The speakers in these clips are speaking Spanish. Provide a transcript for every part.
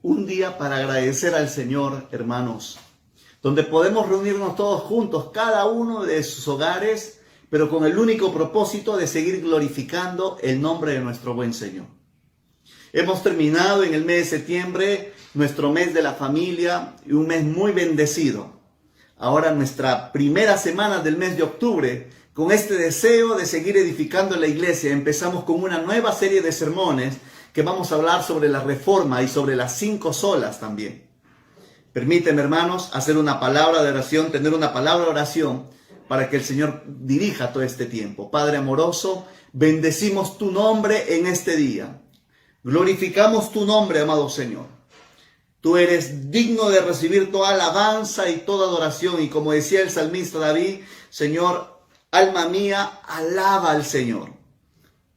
Un día para agradecer al Señor, hermanos, donde podemos reunirnos todos juntos, cada uno de sus hogares, pero con el único propósito de seguir glorificando el nombre de nuestro buen Señor. Hemos terminado en el mes de septiembre, nuestro mes de la familia, y un mes muy bendecido. Ahora nuestra primera semana del mes de octubre, con este deseo de seguir edificando la iglesia, empezamos con una nueva serie de sermones que vamos a hablar sobre la reforma y sobre las 5 solas también. Permíteme, hermanos, hacer una palabra de oración, tener una palabra de oración para que el Señor dirija todo este tiempo. Padre amoroso, bendecimos tu nombre en este día. Glorificamos tu nombre, amado Señor. Tú eres digno de recibir toda alabanza y toda adoración. Y como decía el salmista David, Señor, alma mía, alaba al Señor.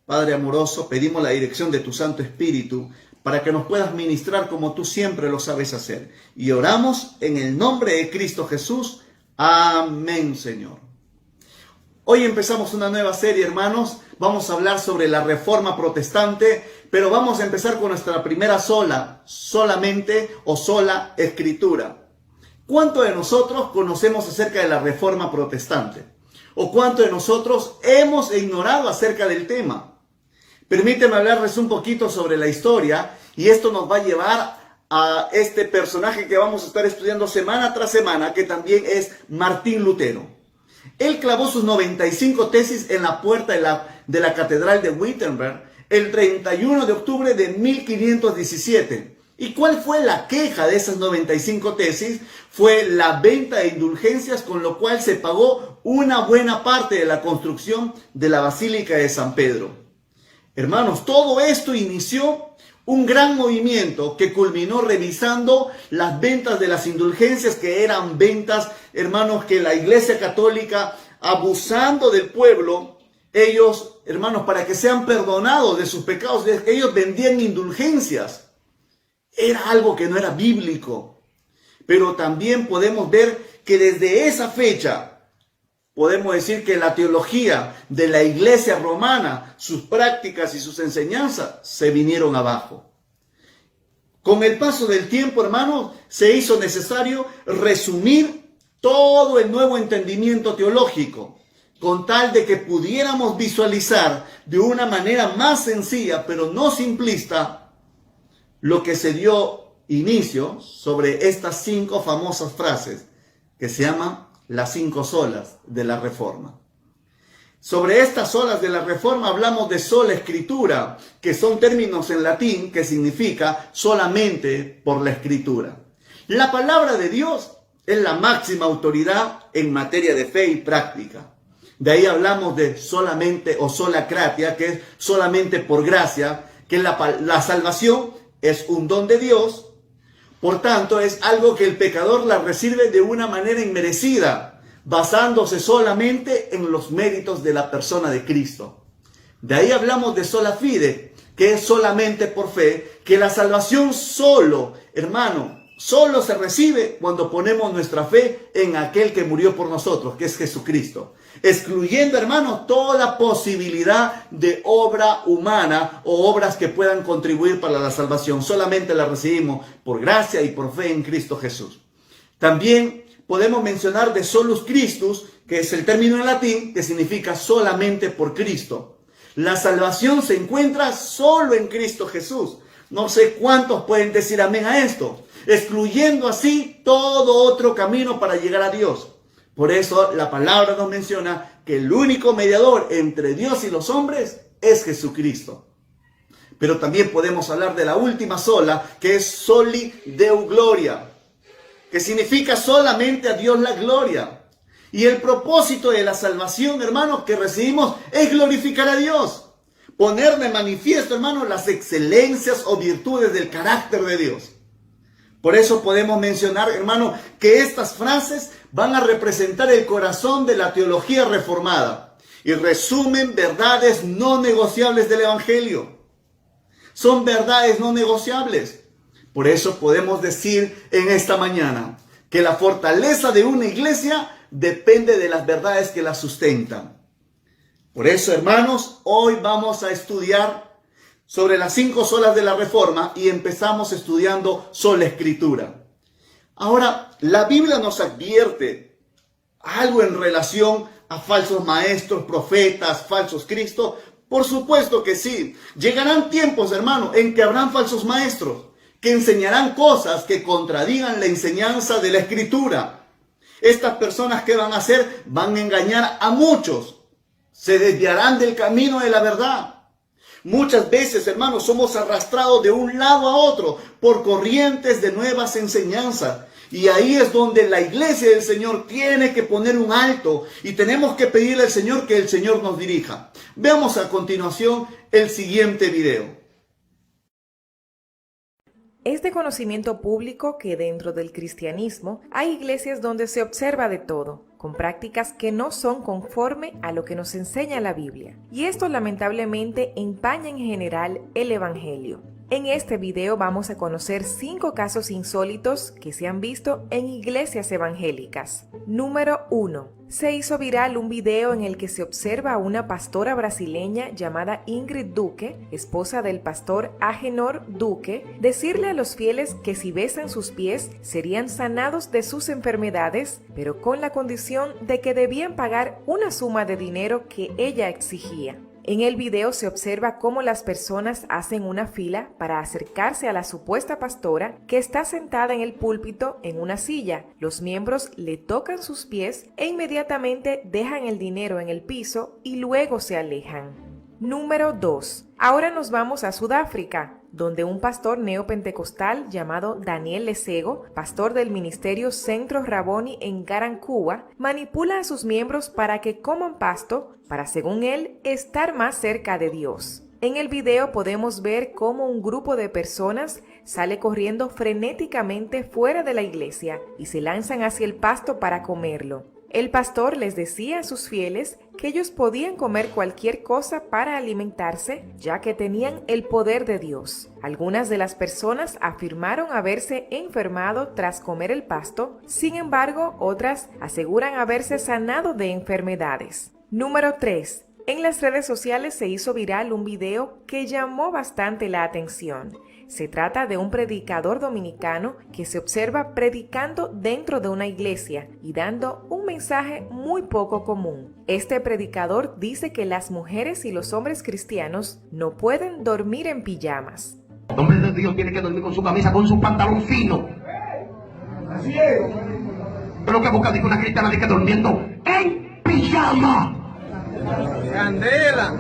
Padre amoroso, pedimos la dirección de tu Santo Espíritu para que nos puedas ministrar como tú siempre lo sabes hacer. Y oramos en el nombre de Cristo Jesús. Amén, Señor. Hoy empezamos una nueva serie, hermanos. Vamos a hablar sobre la Reforma Protestante, pero vamos a empezar con nuestra primera sola, solamente o sola Escritura. ¿Cuánto de nosotros conocemos acerca de la Reforma Protestante? ¿O cuánto de nosotros hemos ignorado acerca del tema? Permíteme hablarles un poquito sobre la historia, y esto nos va a llevar a este personaje que vamos a estar estudiando semana tras semana, que también es Martín Lutero. Él clavó sus 95 tesis en la puerta de la Catedral de Wittenberg el 31 de octubre de 1517. ¿Y cuál fue la queja de esas 95 tesis? Fue la venta de indulgencias, con lo cual se pagó una buena parte de la construcción de la Basílica de San Pedro. Hermanos, todo esto inició un gran movimiento que culminó revisando las ventas de las indulgencias, que eran ventas, hermanos, que la Iglesia Católica, abusando del pueblo, ellos, hermanos, para que sean perdonados de sus pecados, ellos vendían indulgencias. Era algo que no era bíblico. Pero también podemos ver que desde esa fecha, podemos decir que la teología de la Iglesia romana, sus prácticas y sus enseñanzas se vinieron abajo. Con el paso del tiempo, hermanos, se hizo necesario resumir todo el nuevo entendimiento teológico, con tal de que pudiéramos visualizar de una manera más sencilla, pero no simplista, lo que se dio inicio sobre estas 5 famosas frases que se llaman las 5 solas de la Reforma. Sobre estas solas de la Reforma hablamos de sola Escritura, que son términos en latín que significa solamente por la Escritura. La palabra de Dios es la máxima autoridad en materia de fe y práctica. De ahí hablamos de solamente o sola gratia, que es solamente por gracia, que la salvación es un don de Dios. Por tanto, es algo que el pecador la recibe de una manera inmerecida, basándose solamente en los méritos de la persona de Cristo. De ahí hablamos de sola fide, que es solamente por fe, que la salvación solo, hermano, solo se recibe cuando ponemos nuestra fe en aquel que murió por nosotros, que es Jesucristo. Excluyendo, hermano, toda posibilidad de obra humana o obras que puedan contribuir para la salvación. Solamente la recibimos por gracia y por fe en Cristo Jesús. También podemos mencionar de solus Christus, que es el término en latín que significa solamente por Cristo. La salvación se encuentra solo en Cristo Jesús. No sé cuántos pueden decir amén a esto, excluyendo así todo otro camino para llegar a Dios. Por eso la palabra nos menciona que el único mediador entre Dios y los hombres es Jesucristo. Pero también podemos hablar de la última sola, que es soli Deo gloria, que significa solamente a Dios la gloria. Y el propósito de la salvación, hermanos, que recibimos es glorificar a Dios. Poner de manifiesto, hermanos, las excelencias o virtudes del carácter de Dios. Por eso podemos mencionar, hermano, que estas frases van a representar el corazón de la teología reformada y resumen verdades no negociables del Evangelio. Son verdades no negociables. Por eso podemos decir en esta mañana que la fortaleza de una iglesia depende de las verdades que la sustentan. Por eso, hermanos, hoy vamos a estudiar sobre las 5 solas de la Reforma y empezamos estudiando sola Escritura. Ahora, la Biblia nos advierte algo en relación a falsos maestros, profetas, falsos Cristos. Por supuesto que sí. Llegarán tiempos, hermano, en que habrán falsos maestros que enseñarán cosas que contradigan la enseñanza de la Escritura. Estas personas, ¿qué van a hacer? Van a engañar a muchos. Se desviarán del camino de la verdad. Muchas veces, hermanos, somos arrastrados de un lado a otro por corrientes de nuevas enseñanzas. Y ahí es donde la iglesia del Señor tiene que poner un alto y tenemos que pedirle al Señor que el Señor nos dirija. Veamos a continuación el siguiente video. Es de conocimiento público que dentro del cristianismo hay iglesias donde se observa de todo, con prácticas que no son conforme a lo que nos enseña la Biblia. Y esto lamentablemente empaña en general el Evangelio. En este video vamos a conocer 5 casos insólitos que se han visto en iglesias evangélicas. Número 1. Se hizo viral un video en el que se observa a una pastora brasileña llamada Ingrid Duque, esposa del pastor Agenor Duque, decirle a los fieles que si besan sus pies serían sanados de sus enfermedades, pero con la condición de que debían pagar una suma de dinero que ella exigía. En el video se observa cómo las personas hacen una fila para acercarse a la supuesta pastora que está sentada en el púlpito en una silla. Los miembros le tocan sus pies e inmediatamente dejan el dinero en el piso y luego se alejan. Número 2. Ahora nos vamos a Sudáfrica, donde un pastor neopentecostal llamado Daniel Lesego, pastor del ministerio Centro Raboni en Garankuwa, manipula a sus miembros para que coman pasto para, según él, estar más cerca de Dios. En el video podemos ver cómo un grupo de personas sale corriendo frenéticamente fuera de la iglesia y se lanzan hacia el pasto para comerlo. El pastor les decía a sus fieles que ellos podían comer cualquier cosa para alimentarse, ya que tenían el poder de Dios. Algunas de las personas afirmaron haberse enfermado tras comer el pasto, sin embargo, otras aseguran haberse sanado de enfermedades. Número 3. En las redes sociales se hizo viral un video que llamó bastante la atención. Se trata de un predicador dominicano que se observa predicando dentro de una iglesia y dando un mensaje muy poco común. Este predicador dice que las mujeres y los hombres cristianos no pueden dormir en pijamas. El hombre de Dios tiene que dormir con su camisa, con su pantalón fino. Así es. Pero que busca una cristiana de que durmiendo en pijama. Candela.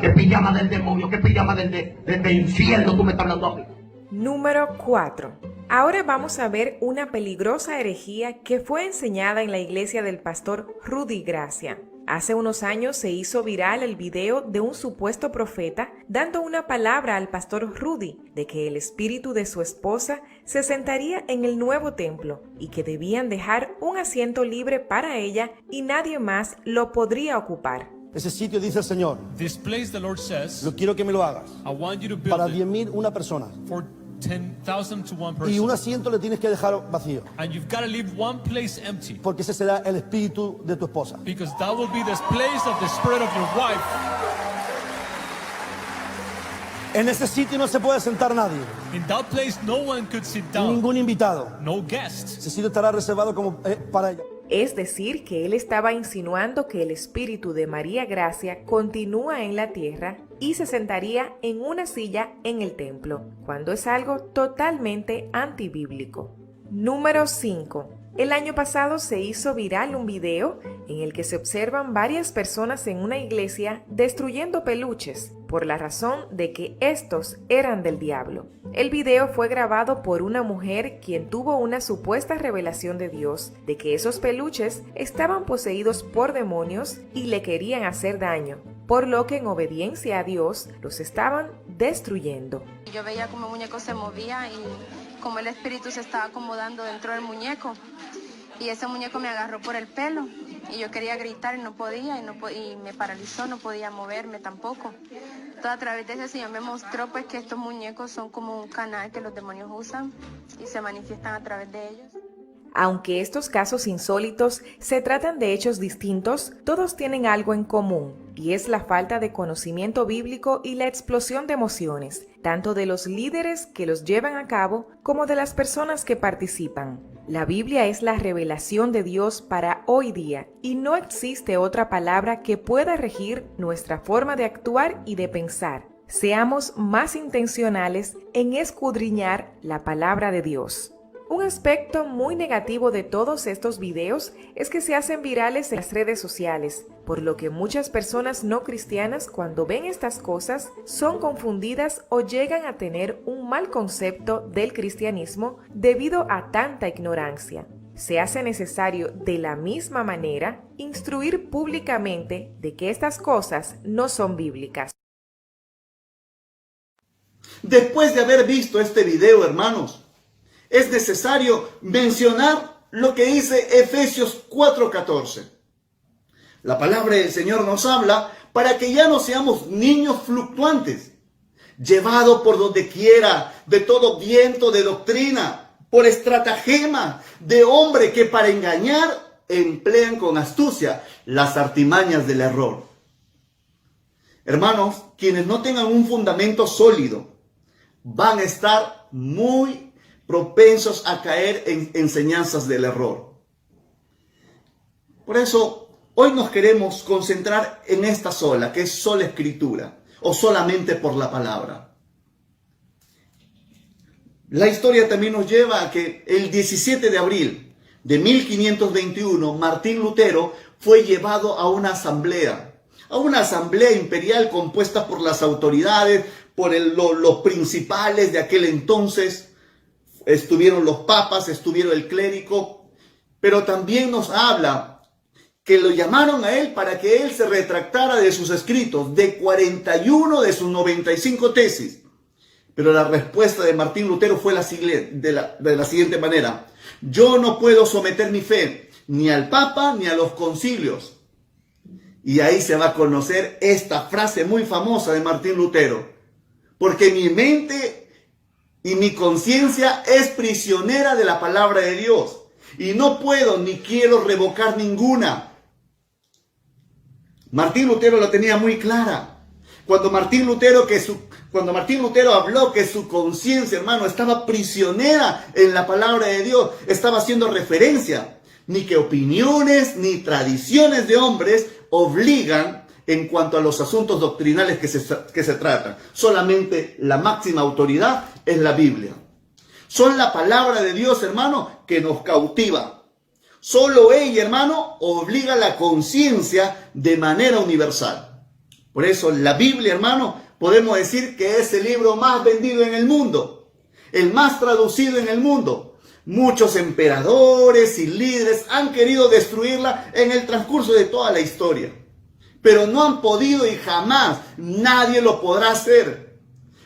¿Qué pijama del demonio? ¿Qué pijama del infierno tú me estás hablando a mí? Número 4. Ahora vamos a ver una peligrosa herejía que fue enseñada en la iglesia del pastor Rudy Gracia. Hace unos años se hizo viral el video de un supuesto profeta dando una palabra al pastor Rudy de que el espíritu de su esposa se sentaría en el nuevo templo y que debían dejar un asiento libre para ella y nadie más lo podría ocupar. Ese sitio, dice el Señor, This place, the Lord says, lo quiero que me lo hagas. I want you to build Para it 10.000 una persona. for 10,000 to one Y un person. asiento le tienes que dejar vacío. And you've got to leave one place empty, Porque ese será el espíritu de tu esposa. because that will be the place of the spirit of your wife. En ese sitio no se puede sentar nadie. In that place, no one could sit down. Ningún invitado. No guest. Ese sitio estará reservado como para ella. Es decir, que él estaba insinuando que el espíritu de María Gracia continúa en la tierra y se sentaría en una silla en el templo, cuando es algo totalmente antibíblico. Número 5. El año pasado se hizo viral un video en el que se observan varias personas en una iglesia destruyendo peluches, por la razón de que estos eran del diablo. El video fue grabado por una mujer quien tuvo una supuesta revelación de Dios de que esos peluches estaban poseídos por demonios y le querían hacer daño, por lo que en obediencia a Dios los estaban destruyendo. Yo veía como el muñeco se movía y como el espíritu se estaba acomodando dentro del muñeco. Y ese muñeco me agarró por el pelo y yo quería gritar y no podía y me paralizó, no podía moverme tampoco. Todo a través de ese Señor me mostró pues que estos muñecos son como un canal que los demonios usan y se manifiestan a través de ellos. Aunque estos casos insólitos se tratan de hechos distintos, todos tienen algo en común, y es la falta de conocimiento bíblico y la explosión de emociones, tanto de los líderes que los llevan a cabo como de las personas que participan. La Biblia es la revelación de Dios para hoy día y no existe otra palabra que pueda regir nuestra forma de actuar y de pensar. Seamos más intencionales en escudriñar la palabra de Dios. Un aspecto muy negativo de todos estos videos es que se hacen virales en las redes sociales, por lo que muchas personas no cristianas cuando ven estas cosas son confundidas o llegan a tener un mal concepto del cristianismo debido a tanta ignorancia. Se hace necesario de la misma manera instruir públicamente de que estas cosas no son bíblicas. Después de haber visto este video, hermanos, es necesario mencionar lo que dice Efesios 4:14. La palabra del Señor nos habla para que ya no seamos niños fluctuantes, llevados por donde quiera, de todo viento de doctrina, por estratagema de hombre que para engañar emplean con astucia las artimañas del error. Hermanos, quienes no tengan un fundamento sólido van a estar muy propensos a caer en enseñanzas del error. Por eso, hoy nos queremos concentrar en esta sola, que es sola escritura, o solamente por la palabra. La historia también nos lleva a que el 17 de abril de 1521, Martín Lutero fue llevado a una asamblea imperial compuesta por las autoridades, por los principales de aquel entonces. Estuvieron los papas, estuvieron el clérigo, pero también nos habla que lo llamaron a él para que él se retractara de sus escritos, de 41 de sus 95 tesis. Pero la respuesta de Martín Lutero fue de la siguiente manera: yo no puedo someter mi fe ni al papa ni a los concilios. Y ahí se va a conocer esta frase muy famosa de Martín Lutero: porque mi mente y mi conciencia es prisionera de la palabra de Dios, y no puedo ni quiero revocar ninguna. Martín Lutero lo tenía muy clara. Cuando Martín Lutero habló que su conciencia, hermano, estaba prisionera en la palabra de Dios, estaba haciendo referencia, ni que opiniones ni tradiciones de hombres obligan en cuanto a los asuntos doctrinales que se tratan. Solamente la máxima autoridad es la Biblia. Son la palabra de Dios, hermano, que nos cautiva. Solo ella, hermano, obliga la conciencia de manera universal. Por eso la Biblia, hermano, podemos decir que es el libro más vendido en el mundo, el más traducido en el mundo. Muchos emperadores y líderes han querido destruirla en el transcurso de toda la historia, pero no han podido y jamás nadie lo podrá hacer.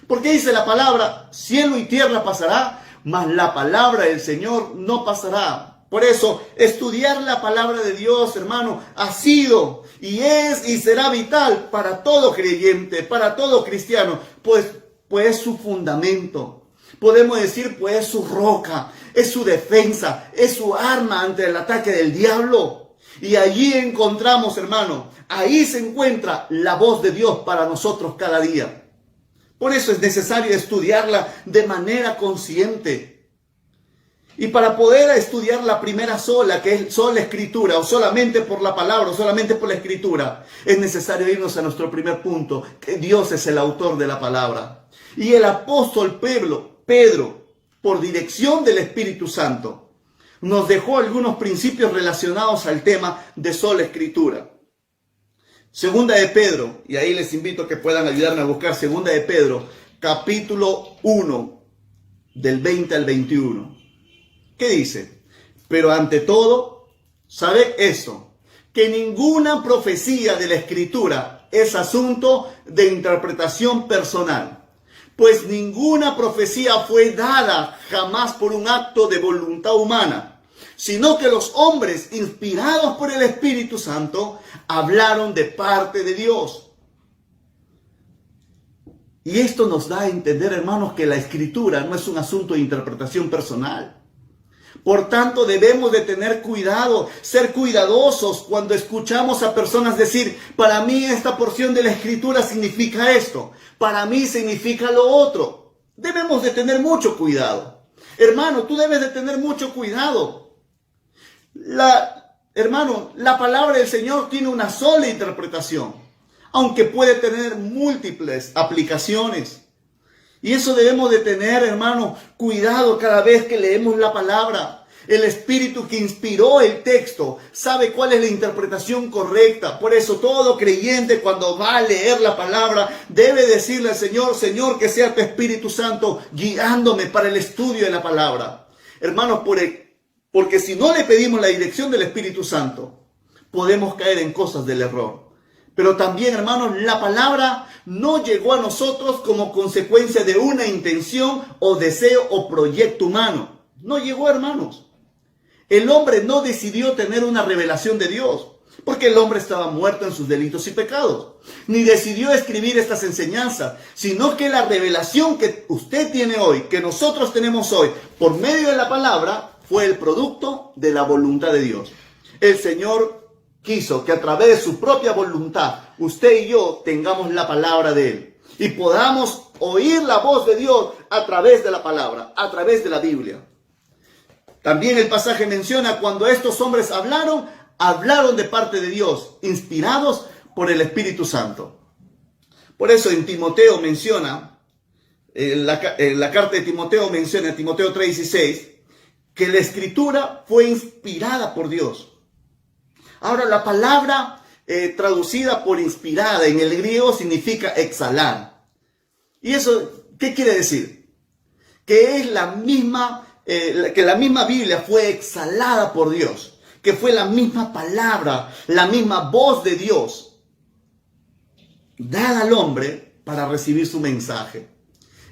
Porque dice la palabra: cielo y tierra pasará, mas la palabra del Señor no pasará. Por eso, estudiar la palabra de Dios, hermano, ha sido y es y será vital para todo creyente, para todo cristiano, pues es su fundamento. Podemos decir, pues es su roca, es su defensa, es su arma ante el ataque del diablo. Y allí encontramos, hermano, ahí se encuentra la voz de Dios para nosotros cada día. Por eso es necesario estudiarla de manera consciente. Y para poder estudiar la primera sola, que es sola escritura, o solamente por la palabra, o solamente por la escritura, es necesario irnos a nuestro primer punto, que Dios es el autor de la palabra. Y el apóstol Pedro, por dirección del Espíritu Santo, nos dejó algunos principios relacionados al tema de sola escritura. Segunda de Pedro, y ahí les invito a que puedan ayudarme a buscar Segunda de Pedro, capítulo 1, del 20 al 21. ¿Qué dice? Pero ante todo, sabed esto, que ninguna profecía de la Escritura es asunto de interpretación personal, pues ninguna profecía fue dada jamás por un acto de voluntad humana, sino que los hombres, inspirados por el Espíritu Santo, hablaron de parte de Dios. Y esto nos da a entender, hermanos, que la Escritura no es un asunto de interpretación personal. Por tanto, debemos de tener cuidado, ser cuidadosos cuando escuchamos a personas decir, para mí esta porción de la Escritura significa esto, para mí significa lo otro. Debemos de tener mucho cuidado. Hermano, tú debes de tener mucho cuidado. Hermano, la palabra del Señor tiene una sola interpretación, aunque puede tener múltiples aplicaciones. Y eso debemos de tener, hermano, cuidado cada vez que leemos la palabra. El Espíritu que inspiró el texto sabe cuál es la interpretación correcta. Por eso todo creyente cuando va a leer la palabra debe decirle al Señor, Señor, que sea tu Espíritu Santo guiándome para el estudio de la palabra. Hermanos, porque si no le pedimos la dirección del Espíritu Santo, podemos caer en cosas del error. Pero también, hermanos, la palabra no llegó a nosotros como consecuencia de una intención o deseo o proyecto humano. No llegó, hermanos. El hombre no decidió tener una revelación de Dios, porque el hombre estaba muerto en sus delitos y pecados. Ni decidió escribir estas enseñanzas, sino que la revelación que usted tiene hoy, que nosotros tenemos hoy, por medio de la palabra, fue el producto de la voluntad de Dios. El Señor quiso que a través de su propia voluntad, usted y yo tengamos la palabra de Él. Y podamos oír la voz de Dios a través de la palabra, a través de la Biblia. También el pasaje menciona cuando estos hombres hablaron de parte de Dios, inspirados por el Espíritu Santo. Por eso en Timoteo menciona, la carta de Timoteo menciona, en Timoteo 3:16, que la Escritura fue inspirada por Dios. Ahora, la palabra traducida por inspirada en el griego significa exhalar. ¿Y eso qué quiere decir? Que es que la misma Biblia fue exhalada por Dios, que fue la misma palabra, la misma voz de Dios dada al hombre para recibir su mensaje.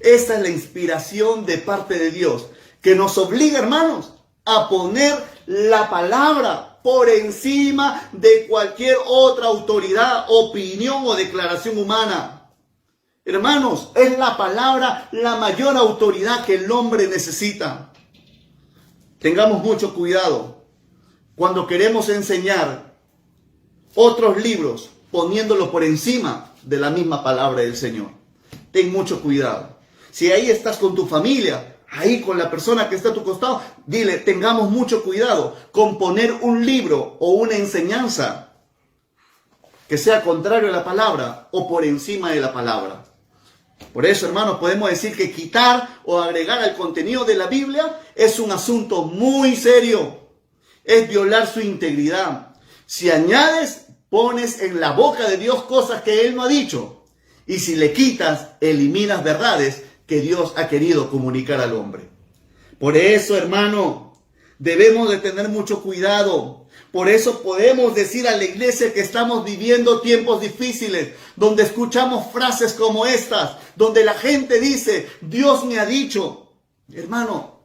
Esta es la inspiración de parte de Dios, que nos obliga, hermanos, a poner la palabra por encima de cualquier otra autoridad, opinión o declaración humana. Hermanos, es la palabra la mayor autoridad que el hombre necesita. Tengamos mucho cuidado cuando queremos enseñar otros libros poniéndolo por encima de la misma palabra del Señor. Ten mucho cuidado. Si ahí estás con tu familia, ahí con la persona que está a tu costado, dile, tengamos mucho cuidado con poner un libro o una enseñanza que sea contrario a la palabra o por encima de la palabra. Por eso, hermanos, podemos decir que quitar o agregar al contenido de la Biblia es un asunto muy serio. Es violar su integridad. Si añades, pones en la boca de Dios cosas que Él no ha dicho. Y si le quitas, eliminas verdades que Dios ha querido comunicar al hombre. Por eso, hermano, debemos de tener mucho cuidado. Por eso podemos decir a la iglesia que estamos viviendo tiempos difíciles, donde escuchamos frases como estas, donde la gente dice, Dios me ha dicho. Hermano,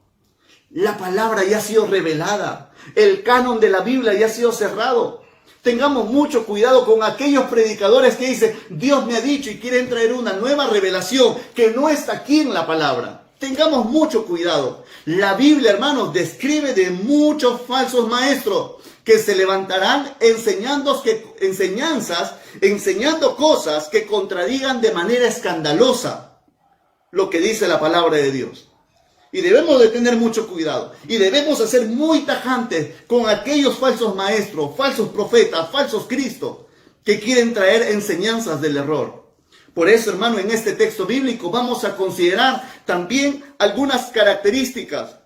la palabra ya ha sido revelada. El canon de la Biblia ya ha sido cerrado. Tengamos mucho cuidado con aquellos predicadores que dicen, Dios me ha dicho y quieren traer una nueva revelación que no está aquí en la palabra. Tengamos mucho cuidado. La Biblia, hermanos, describe de muchos falsos maestros que se levantarán enseñando cosas que contradigan de manera escandalosa lo que dice la palabra de Dios. Y debemos de tener mucho cuidado. Y debemos de ser muy tajantes con aquellos falsos maestros, falsos profetas, falsos cristos que quieren traer enseñanzas del error. Por eso, hermano, en este texto bíblico vamos a considerar también algunas características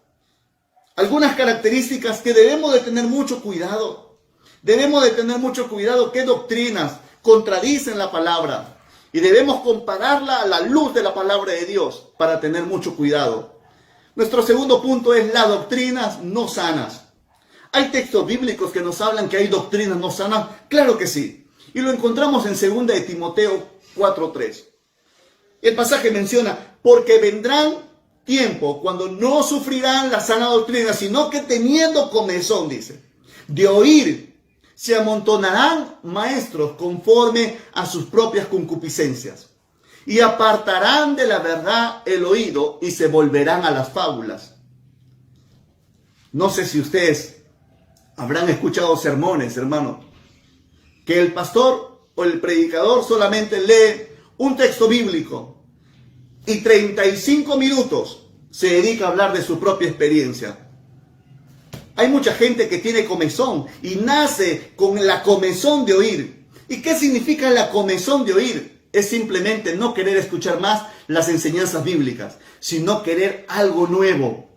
que debemos de tener mucho cuidado. Debemos de tener mucho cuidado qué doctrinas contradicen la palabra. Y debemos compararla a la luz de la palabra de Dios para tener mucho cuidado. Nuestro segundo punto es las doctrinas no sanas. ¿Hay textos bíblicos que nos hablan que hay doctrinas no sanas? Claro que sí. Y lo encontramos en 2 de Timoteo 4:3. El pasaje menciona, porque vendrán tiempo cuando no sufrirán la sana doctrina, sino que teniendo comezón, dice, de oír, se amontonarán maestros conforme a sus propias concupiscencias, y apartarán de la verdad el oído y se volverán a las fábulas. No sé si ustedes habrán escuchado sermones, hermano, que el pastor o el predicador solamente lee un texto bíblico y 35 minutos se dedica a hablar de su propia experiencia. Hay mucha gente que tiene comezón y nace con la comezón de oír. ¿Y qué significa la comezón de oír? Es simplemente no querer escuchar más las enseñanzas bíblicas, sino querer algo nuevo.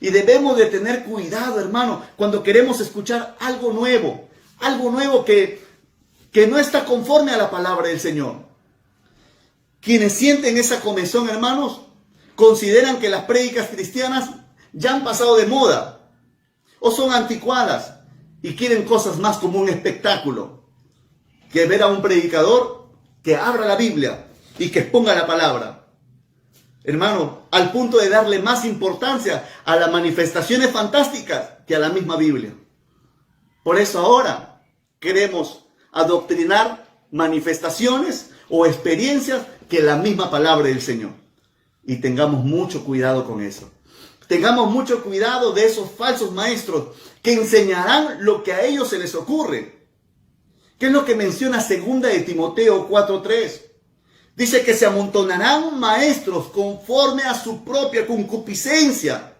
Y debemos de tener cuidado, hermano, cuando queremos escuchar algo nuevo que no está conforme a la palabra del Señor. Quienes sienten esa comezón, hermanos, consideran que las prédicas cristianas ya han pasado de moda o son anticuadas y quieren cosas más como un espectáculo que ver a un predicador que abra la Biblia y que exponga la palabra. Hermano, al punto de darle más importancia a las manifestaciones fantásticas que a la misma Biblia. Por eso ahora queremos adoctrinar manifestaciones o experiencias que la misma palabra del Señor. Y tengamos mucho cuidado con eso. Tengamos mucho cuidado de esos falsos maestros que enseñarán lo que a ellos se les ocurre. ¿Qué es lo que menciona 2 de Timoteo 4:3? Dice que se amontonarán maestros conforme a su propia concupiscencia.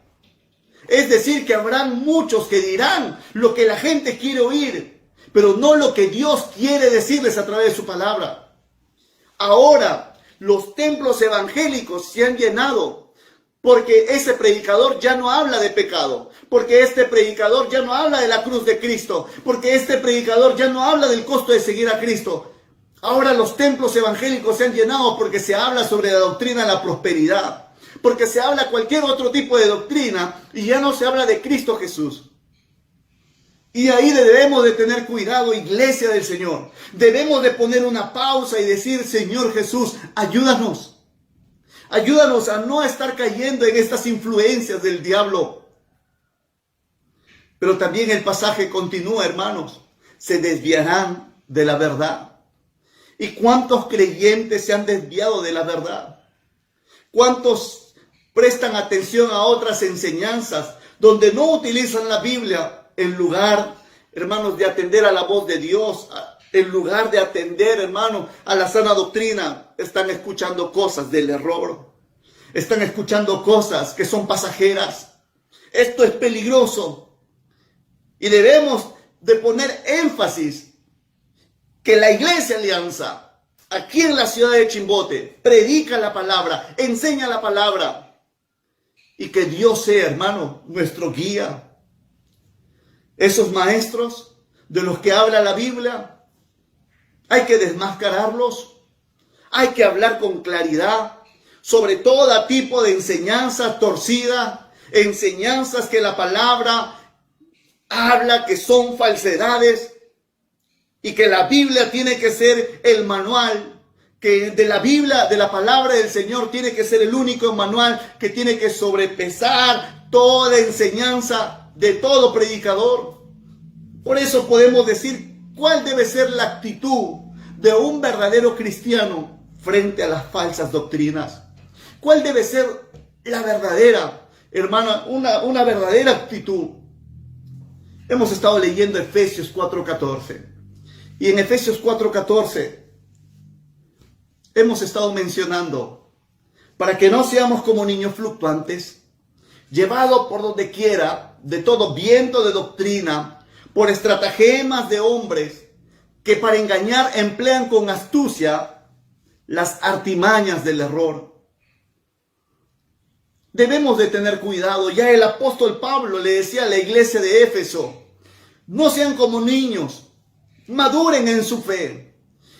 Es decir, que habrán muchos que dirán lo que la gente quiere oír, pero no lo que Dios quiere decirles a través de su palabra. Ahora, los templos evangélicos se han llenado porque ese predicador ya no habla de pecado, porque este predicador ya no habla de la cruz de Cristo, porque este predicador ya no habla del costo de seguir a Cristo. Ahora los templos evangélicos se han llenado porque se habla sobre la doctrina de la prosperidad, porque se habla cualquier otro tipo de doctrina y ya no se habla de Cristo Jesús. Y ahí debemos de tener cuidado, iglesia del Señor. Debemos de poner una pausa y decir, Señor Jesús, ayúdanos. Ayúdanos a no estar cayendo en estas influencias del diablo. Pero también el pasaje continúa, hermanos. Se desviarán de la verdad. ¿Y cuántos creyentes se han desviado de la verdad? ¿Cuántos prestan atención a otras enseñanzas donde no utilizan la Biblia en lugar, hermanos, de atender a la voz de Dios? En lugar de atender, hermano, a la sana doctrina, están escuchando cosas del error. Están escuchando cosas que son pasajeras. Esto es peligroso. Y debemos de poner énfasis que la Iglesia Alianza, aquí en la ciudad de Chimbote, predica la palabra, enseña la palabra. Y que Dios sea, hermano, nuestro guía. Esos maestros de los que habla la Biblia, hay que desmascararlos, hay que hablar con claridad sobre todo tipo de enseñanzas torcidas, enseñanzas que la palabra habla que son falsedades y que la Biblia tiene que ser el manual, que de la Biblia, de la palabra del Señor, tiene que ser el único manual que tiene que sobrepesar toda enseñanza de todo predicador. Por eso podemos decir cuál debe ser la actitud de un verdadero cristiano frente a las falsas doctrinas. ¿Cuál debe ser la verdadera, hermana, una verdadera actitud? Hemos estado leyendo Efesios 4:14. Y en Efesios 4:14 hemos estado mencionando, para que no seamos como niños fluctuantes, llevados por donde quiera de todo viento de doctrina, por estratagemas de hombres que para engañar emplean con astucia las artimañas del error. Debemos de tener cuidado. Ya el apóstol Pablo le decía a la iglesia de Éfeso, no sean como niños, maduren en su fe.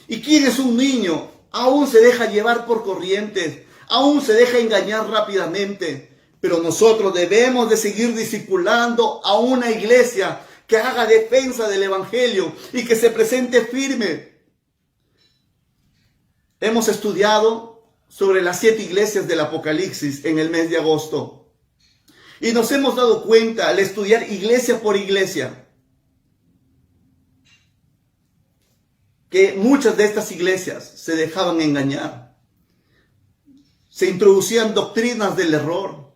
¿Y quién es un niño? Aún se deja llevar por corrientes, aún se deja engañar rápidamente. Pero nosotros debemos de seguir discipulando a una iglesia que haga defensa del evangelio y que se presente firme. Hemos estudiado sobre las 7 iglesias del Apocalipsis en el mes de agosto. Y nos hemos dado cuenta al estudiar iglesia por iglesia que muchas de estas iglesias se dejaban engañar. Se introducían doctrinas del error.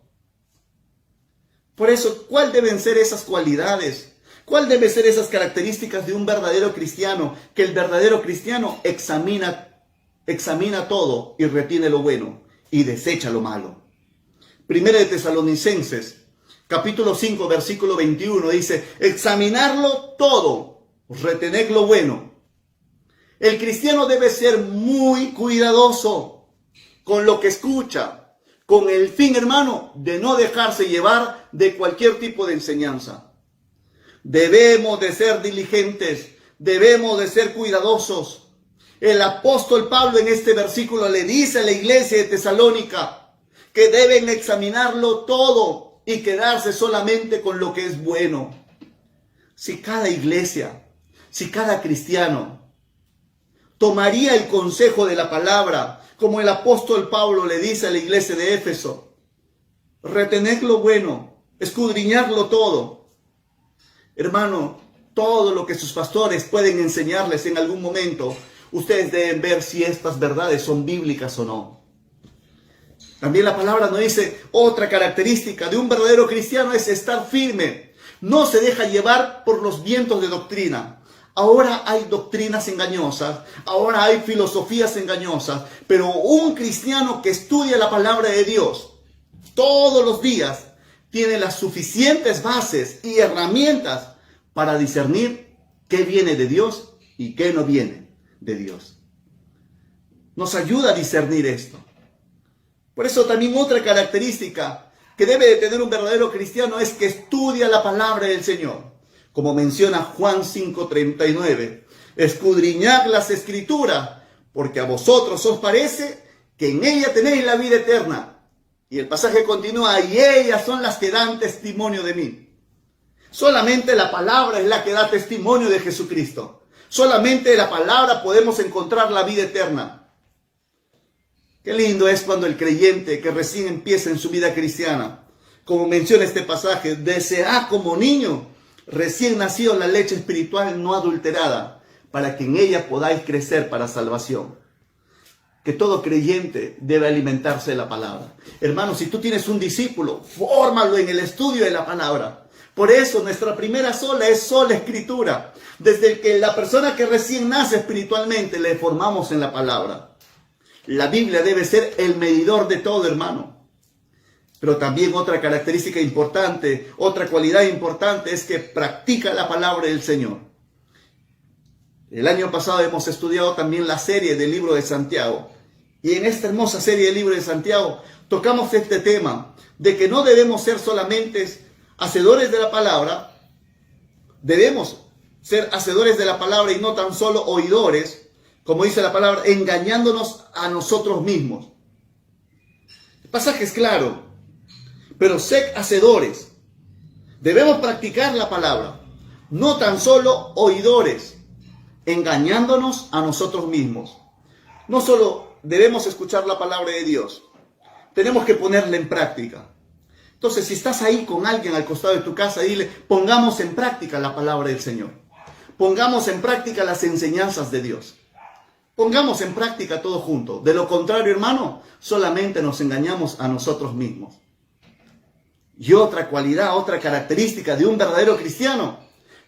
Por eso, ¿cuál deben ser esas cualidades? ¿Cuál deben ser esas características de un verdadero cristiano? Que el verdadero cristiano examina todo y retiene lo bueno y desecha lo malo. Primera de Tesalonicenses, capítulo 5, versículo 21 dice, examinarlo todo, retened lo bueno. El cristiano debe ser muy cuidadoso con lo que escucha, con el fin, hermano, de no dejarse llevar de cualquier tipo de enseñanza. Debemos de ser diligentes, debemos de ser cuidadosos. El apóstol Pablo en este versículo le dice a la iglesia de Tesalónica que deben examinarlo todo y quedarse solamente con lo que es bueno. Si cada iglesia, si cada cristiano tomaría el consejo de la palabra, como el apóstol Pablo le dice a la iglesia de Éfeso, retened lo bueno, escudriñarlo todo. Hermano, todo lo que sus pastores pueden enseñarles en algún momento, ustedes deben ver si estas verdades son bíblicas o no. También la palabra nos dice, otra característica de un verdadero cristiano es estar firme. No se deja llevar por los vientos de doctrina. Ahora hay doctrinas engañosas, ahora hay filosofías engañosas, pero un cristiano que estudia la palabra de Dios todos los días tiene las suficientes bases y herramientas para discernir qué viene de Dios y qué no viene de Dios. Nos ayuda a discernir esto. Por eso también otra característica que debe de tener un verdadero cristiano es que estudia la palabra del Señor. Como menciona Juan 5:39, escudriñad las escrituras, porque a vosotros os parece que en ella tenéis la vida eterna. Y el pasaje continúa, y ellas son las que dan testimonio de mí. Solamente la palabra es la que da testimonio de Jesucristo. Solamente en la palabra podemos encontrar la vida eterna. Qué lindo es cuando el creyente que recién empieza en su vida cristiana, como menciona este pasaje, desea como niño recién nacido la leche espiritual no adulterada, para que en ella podáis crecer para salvación. Que todo creyente debe alimentarse de la palabra. Hermano, si tú tienes un discípulo, fórmalo en el estudio de la palabra. Por eso nuestra primera sola es sola escritura. Desde que la persona que recién nace espiritualmente le formamos en la palabra. La Biblia debe ser el medidor de todo, hermano. Pero también otra característica importante, otra cualidad importante es que practica la palabra del Señor. El año pasado hemos estudiado también la serie del libro de Santiago. Y en esta hermosa serie del libro de Santiago tocamos este tema de que no debemos ser solamente hacedores de la palabra, debemos ser hacedores de la palabra y no tan solo oidores, como dice la palabra, engañándonos a nosotros mismos. El pasaje es claro, pero sed hacedores. Debemos practicar la palabra, no tan solo oidores, engañándonos a nosotros mismos. No solo debemos escuchar la palabra de Dios, tenemos que ponerla en práctica. Entonces, si estás ahí con alguien al costado de tu casa, dile, pongamos en práctica la palabra del Señor. Pongamos en práctica las enseñanzas de Dios. Pongamos en práctica todo junto. De lo contrario, hermano, solamente nos engañamos a nosotros mismos. Y otra cualidad, otra característica de un verdadero cristiano,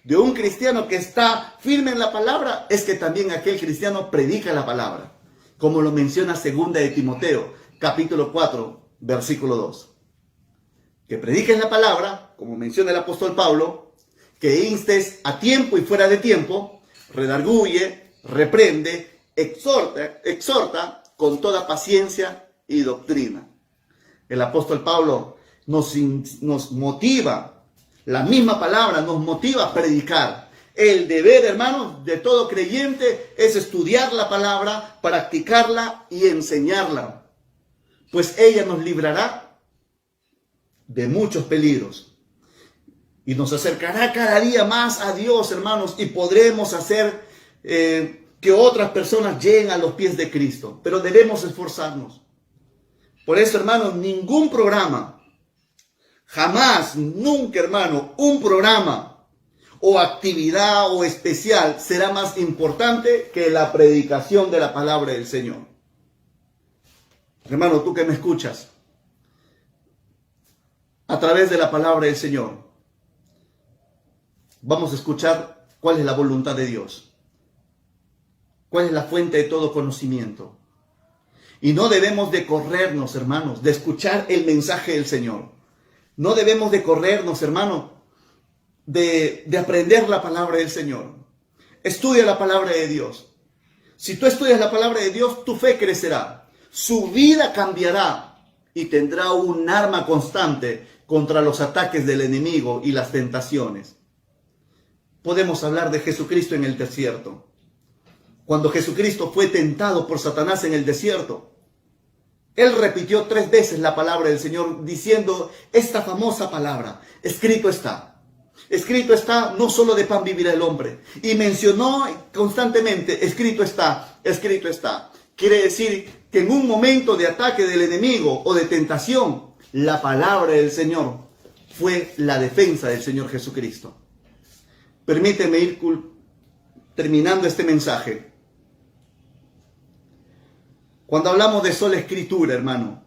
de un cristiano que está firme en la palabra, es que también aquel cristiano predica la palabra. Como lo menciona 2 de Timoteo, capítulo 4, versículo 2. Que prediques la palabra, como menciona el apóstol Pablo, que instes a tiempo y fuera de tiempo, redarguye, reprende, exhorta con toda paciencia y doctrina. El apóstol Pablo nos motiva, la misma palabra nos motiva a predicar. El deber, hermanos, de todo creyente es estudiar la palabra, practicarla y enseñarla, pues ella nos librará de muchos peligros y nos acercará cada día más a Dios, hermanos, y podremos hacer que otras personas lleguen a los pies de Cristo, pero debemos esforzarnos. Por eso, hermanos, ningún programa, jamás, nunca, hermano, un programa o actividad o especial será más importante que la predicación de la palabra del Señor. Hermano, tú que me escuchas, a través de la palabra del Señor, vamos a escuchar cuál es la voluntad de Dios, cuál es la fuente de todo conocimiento. Y no debemos de corrernos, hermanos, de escuchar el mensaje del Señor. No debemos de corrernos, hermanos, de aprender la palabra del Señor. Estudia la palabra de Dios. Si tú estudias la palabra de Dios, tu fe crecerá. Su vida cambiará y tendrá un arma constante contra los ataques del enemigo y las tentaciones. Podemos hablar de Jesucristo en el desierto. Cuando Jesucristo fue tentado por Satanás en el desierto, Él repitió 3 veces la palabra del Señor diciendo esta famosa palabra: escrito está. Escrito está, no solo de pan vivirá el hombre. Y mencionó constantemente, escrito está, escrito está. Quiere decir que en un momento de ataque del enemigo o de tentación, la palabra del Señor fue la defensa del Señor Jesucristo. Permíteme ir terminando este mensaje. Cuando hablamos de sola escritura, hermano,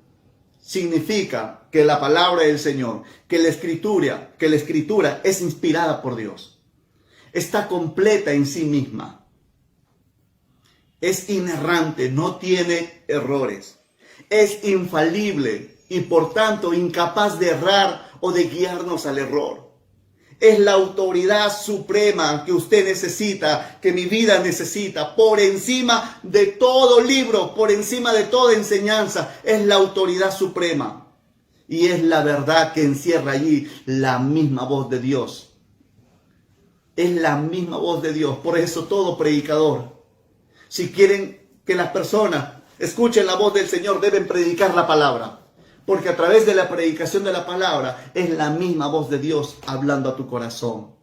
significa que la palabra del Señor, que la escritura es inspirada por Dios. Está completa en sí misma. Es inerrante, no tiene errores. Es infalible y por tanto incapaz de errar o de guiarnos al error. Es la autoridad suprema que usted necesita, que mi vida necesita, por encima de todo libro, por encima de toda enseñanza. Es la autoridad suprema. Y es la verdad que encierra allí la misma voz de Dios. Es la misma voz de Dios. Por eso todo predicador, si quieren que las personas escuchen la voz del Señor, deben predicar la palabra. Porque a través de la predicación de la palabra es la misma voz de Dios hablando a tu corazón.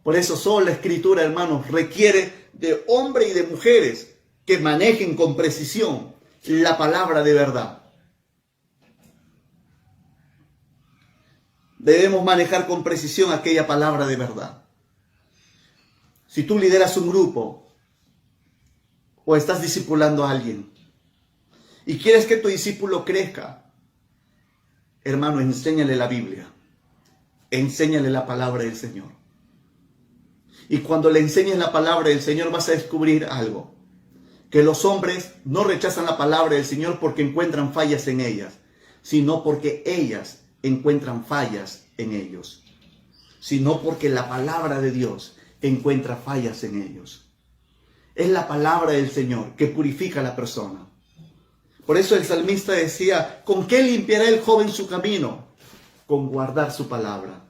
Por eso solo la escritura, hermanos, requiere de hombres y de mujeres que manejen con precisión la palabra de verdad. Debemos manejar con precisión aquella palabra de verdad. Si tú lideras un grupo o estás discipulando a alguien y quieres que tu discípulo crezca, hermano, enséñale la Biblia. Enséñale la palabra del Señor. Y cuando le enseñes la palabra del Señor vas a descubrir algo. Que los hombres no rechazan la palabra del Señor porque encuentran fallas en ellas, sino porque ellas encuentran fallas en ellos. Sino porque la palabra de Dios encuentra fallas en ellos. Es la palabra del Señor que purifica a la persona. Por eso el salmista decía, ¿con qué limpiará el joven su camino? Con guardar su palabra.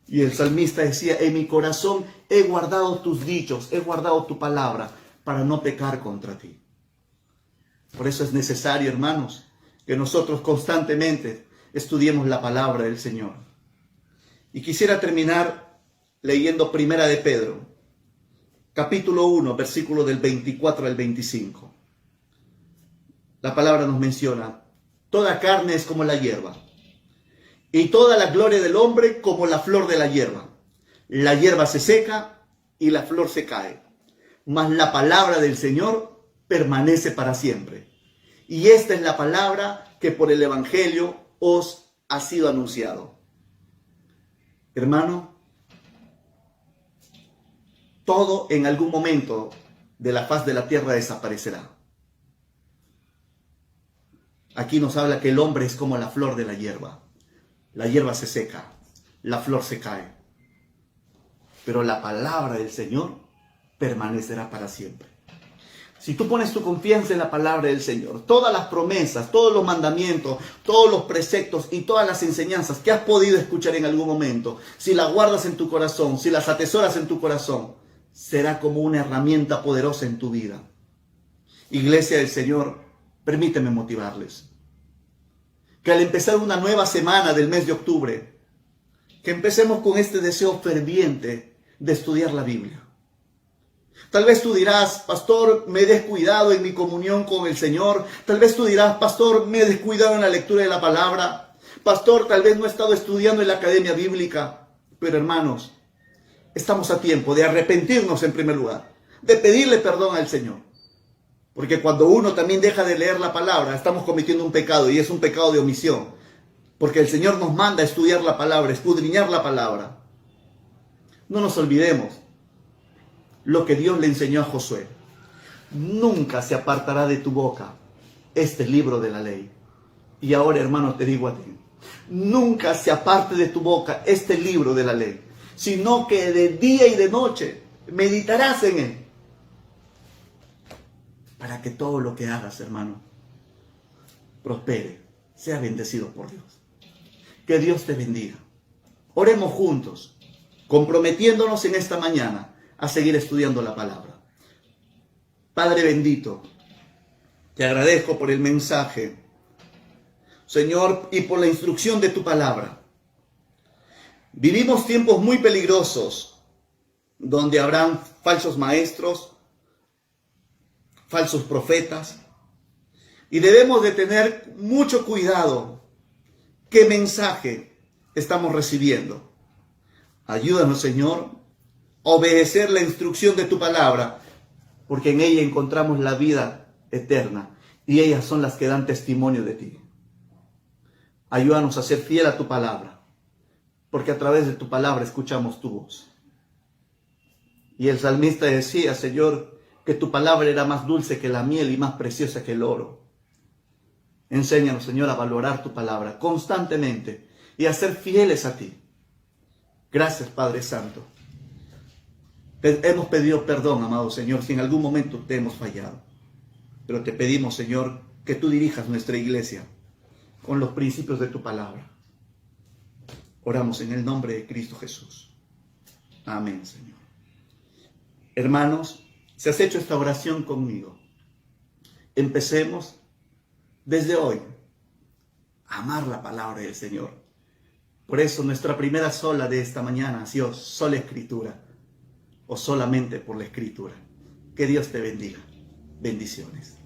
Y el salmista decía, en mi corazón he guardado tus dichos, he guardado tu palabra para no pecar contra ti. Por eso es necesario, hermanos, que nosotros constantemente estudiemos la palabra del Señor. Y quisiera terminar leyendo Primera de Pedro, capítulo 1, versículo del 24 al 25. La palabra nos menciona, toda carne es como la hierba, y toda la gloria del hombre como la flor de la hierba. La hierba se seca y la flor se cae, mas la palabra del Señor permanece para siempre. Y esta es la palabra que por el Evangelio os ha sido anunciado. Hermano, todo en algún momento de la faz de la tierra desaparecerá. Aquí nos habla que el hombre es como la flor de la hierba. La hierba se seca, la flor se cae. Pero la palabra del Señor permanecerá para siempre. Si tú pones tu confianza en la palabra del Señor, todas las promesas, todos los mandamientos, todos los preceptos y todas las enseñanzas que has podido escuchar en algún momento, si las guardas en tu corazón, si las atesoras en tu corazón, será como una herramienta poderosa en tu vida. Iglesia del Señor, permíteme motivarles. Que al empezar una nueva semana del mes de octubre, que empecemos con este deseo ferviente de estudiar la Biblia. Tal vez tú dirás, pastor, me he descuidado en mi comunión con el Señor. Tal vez tú dirás, pastor, me he descuidado en la lectura de la palabra. Pastor, tal vez no he estado estudiando en la academia bíblica. Pero hermanos, estamos a tiempo de arrepentirnos en primer lugar, de pedirle perdón al Señor. Porque cuando uno también deja de leer la palabra, estamos cometiendo un pecado y es un pecado de omisión. Porque el Señor nos manda a estudiar la palabra, escudriñar la palabra. No nos olvidemos lo que Dios le enseñó a Josué. Nunca se apartará de tu boca este libro de la ley. Y ahora, hermano, te digo a ti, nunca se aparte de tu boca este libro de la ley, sino que de día y de noche meditarás en él, para que todo lo que hagas, hermano, prospere, sea bendecido por Dios. Que Dios te bendiga. Oremos juntos, comprometiéndonos en esta mañana a seguir estudiando la palabra. Padre bendito, te agradezco por el mensaje, Señor, y por la instrucción de tu palabra. Vivimos tiempos muy peligrosos, donde habrán falsos maestros, falsos profetas, y debemos de tener mucho cuidado qué mensaje estamos recibiendo. Ayúdanos, Señor, a obedecer la instrucción de tu palabra, porque en ella encontramos la vida eterna, y ellas son las que dan testimonio de ti. Ayúdanos a ser fiel a tu palabra, porque a través de tu palabra escuchamos tu voz. Y el salmista decía, Señor, que tu palabra era más dulce que la miel y más preciosa que el oro. Enséñanos, Señor, a valorar tu palabra constantemente y a ser fieles a ti. Gracias, Padre Santo. Hemos pedido perdón, amado Señor, si en algún momento te hemos fallado. Pero te pedimos, Señor, que tú dirijas nuestra iglesia con los principios de tu palabra. Oramos en el nombre de Cristo Jesús. Amén, Señor. Hermanos, si has hecho esta oración conmigo, empecemos desde hoy a amar la palabra del Señor. Por eso nuestra primera sola de esta mañana ha sido sola escritura, o solamente por la escritura. Que Dios te bendiga. Bendiciones.